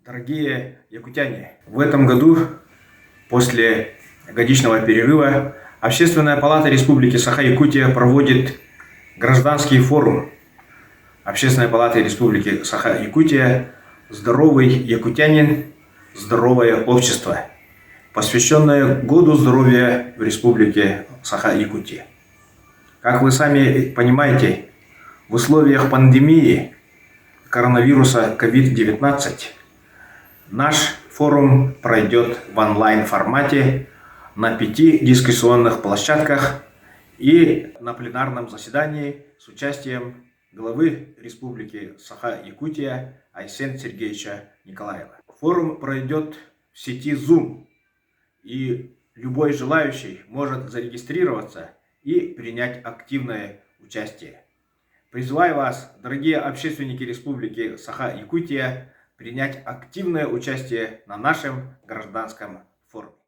Дорогие якутяне, в этом году, после годичного перерыва, Общественная палата Республики Саха-Якутия проводит гражданский форум Общественной палаты Республики Саха-Якутия «Здоровый якутянин. Здоровое общество», посвященное Году здоровья в Республике Саха-Якутия. Как вы сами понимаете, в условиях пандемии коронавируса COVID-19 наш форум пройдет в онлайн-формате на 5 дискуссионных площадках и на пленарном заседании с участием главы Республики Саха-Якутия Айсен Сергеевича Николаева. Форум пройдет в сети Zoom, и любой желающий может зарегистрироваться и принять активное участие. Призываю вас, дорогие общественники Республики Саха-Якутия, принять активное участие на нашем гражданском форуме.